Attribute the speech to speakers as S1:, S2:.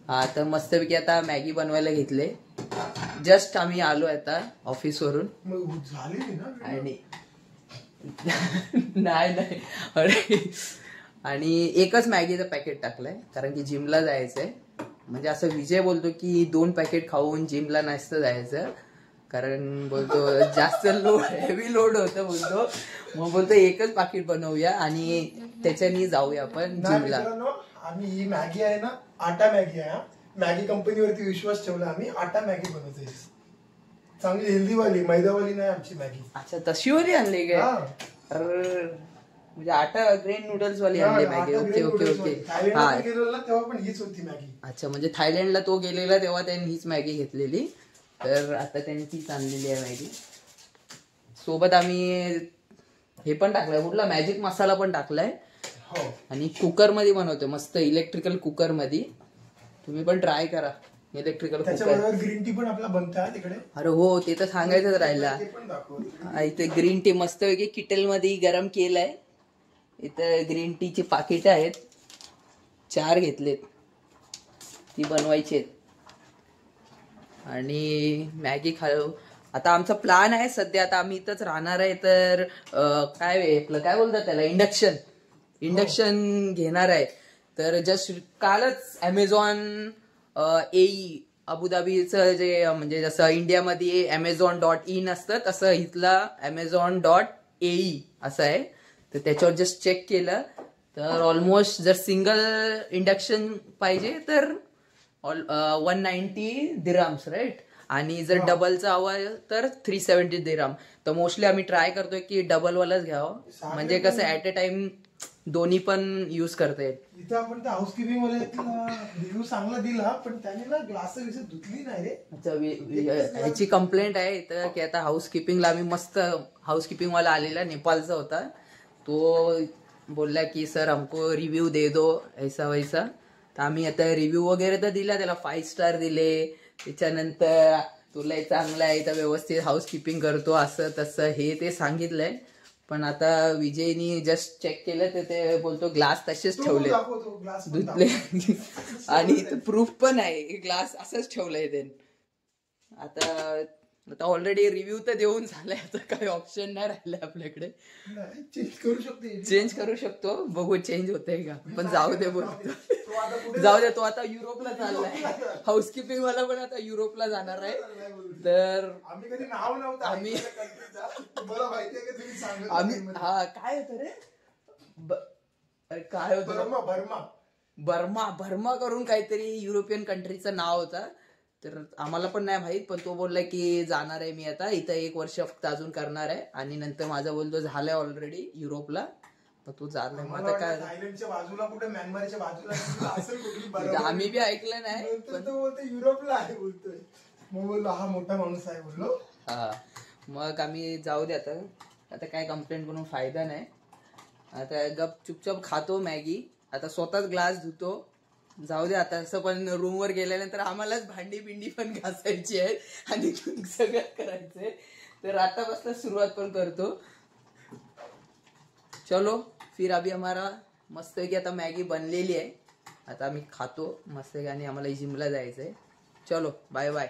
S1: हा तर मस्तपैकी आता मॅगी बनवायला घेतले. जस्ट आम्ही आलो आता ऑफिसवरून. आणि नाही अरे, आणि एकच मॅगीचं पॅकेट टाकलंय कारण की जिमला जायचंय. म्हणजे असं विजय बोलतो की 2 पॅकेट खाऊन जिमला नसतं जायचं, कारण बोलतो जास्त हेवी लोड होतं बोलतो. मग बोलतो एकच पाकिट बनवूया आणि त्याच्यानी जाऊया आपण जिमला.
S2: आम्ही ही मॅगी आहे ना, आटा मॅगी आहे. मॅगी कंपनीवरती विश्वास ठेवला आम्ही. आटा मॅगी बनवतोय, चांगली हेल्दी वाली, मैदावाली नाही आमची मॅगी.
S1: अच्छा, तशी वाली आणली काय? म्हणजे आटा ग्रेन नूडल्स वाली आणली मॅगी. Okay okay okay.
S2: हा, तेव्हा पण हीच होती मॅगी.
S1: अच्छा, म्हणजे थायलंडला तो गेलेला तेव्हा त्यांनी हीच मॅगी घेतलेली, तर आता त्यांनी तीच आणलेली आहे मॅगी. सोबत आम्ही हे पण टाकलंय, कुठला मॅजिक मसाला पण टाकलाय. आणि कुकर मध्ये बनवतोय मस्त, इलेक्ट्रिकल कुकर मध्ये. तुम्ही पण ट्राय करा इलेक्ट्रिकल कुकर.
S2: ग्रीन टी पण आपला बनतोय तिकडे.
S1: अरे हो, ते तर सांगायचंच राहिला. इथे ग्रीन टी मस्त वेगळी किटल मध्ये गरम केलंय. इथं ग्रीन टीची पाकिट आहेत, 4 घेतलेत, ती बनवायची आहेत. आणि मॅगी खाऊ. आता आमचा प्लॅन आहे सध्या, आता आम्ही इथंच राहणार आहे, तर काय बोलतात त्याला, इंडक्शन घेणार आहे. तर जस्ट कालच अमेझॉन एई अबुधाबीचं जे, म्हणजे जसं इंडियामध्ये Amazon.in असतं तसं इथला Amazon.ae असं आहे. तर त्याच्यावर जस्ट चेक केलं तर ऑलमोस्ट जर सिंगल इंडक्शन पाहिजे तर 190 दिराम्स राईट, आणि जर डबलचा हवा तर 370 दिराम. तर मोस्टली आम्ही ट्राय करतोय की डबलवालाच घ्यावं, म्हणजे कसं ऍट अ टाइम दोन्ही पण यूज करता येईल.
S2: इथं आपण त्या हाऊसकीपिंग वाल्याला रिव्ह्यू चांगला दिला, पण त्याने ना ग्लास धुतली नाही रे.
S1: अच्छा, ह्याची कंप्लेंट आहे इथं की आता हाऊसकीपिंगला आम्ही मस्त, हाऊसकीपिंग वाला आलेला नेपाळचा होता, तो बोलला की सर हमको रिव्ह्यू दे दो ऐसा वैसा. तर आम्ही आता रिव्ह्यू वगैरे तर दिला, त्याला 5 स्टार दिले. त्याच्यानंतर तुला चांगला आहे, तर व्यवस्थित हाऊसकीपिंग करतो, असं तसं हे ते सांगितलंय. पण आता विजयनी जस्ट चेक केलं तर ते बोलतो ग्लास तसेच ठेवले धुतले. आणि प्रूफ पण आहे, ग्लास असंच ठेवलंय त्यांनी. आता ऑलरेडी रिव्ह्यू तर देऊन झालाय, आता काही ऑप्शन नाही राहिलंय आपल्याकडे. चेंज करू शकतो, बघू चेंज होतंय का. पण जाऊ दे बोलतो, जाऊ दे. तो आता युरोपला चाललाय, हाऊसकीपिंग वाला पण आता युरोपला जाणार आहे. तर आम्ही हा काय होतं रे, काय होतं, बर्मा करून काहीतरी युरोपियन कंट्रीचं नाव होतं. तर आम्हाला पण नाही माहित, पण तो बोलला की जाणार आहे मी आता, इथं 1 वर्ष फक्त अजून करणार आहे, आणि नंतर माझा बोलतो झालाय ऑलरेडी युरोपला, तर तू जाणार. मग आता काय,
S2: थायलंडच्या बाजूला कुठे, म्यानमारच्या बाजूला
S1: आम्ही बी ऐकलं नाही, पण
S2: तो बोलतो युरोपला आहे बोलतोय. मग बोललो हा मोठा माणूस आहे बोललो.
S1: हा, मग आम्ही जाऊ दे आता काय कंप्लेंट करून फायदा नाही. आता गप चुपचाप खातो मॅगी. आता स्वतःच ग्लास धुतो, जाऊ दे. आता असं पण रूमवर गेल्यानंतर आम्हालाच भांडी बिंडी पण घासायची आहे आणि सगळं करायचंय. तर आतापासून सुरुवात पण करतो. चलो फिर अभी हमारा मस्तपैकी आता मॅगी बनलेली आहे, आता आम्ही खातो मस्तपैकी, आणि आम्हाला जिमला जायचंय. चलो बाय बाय.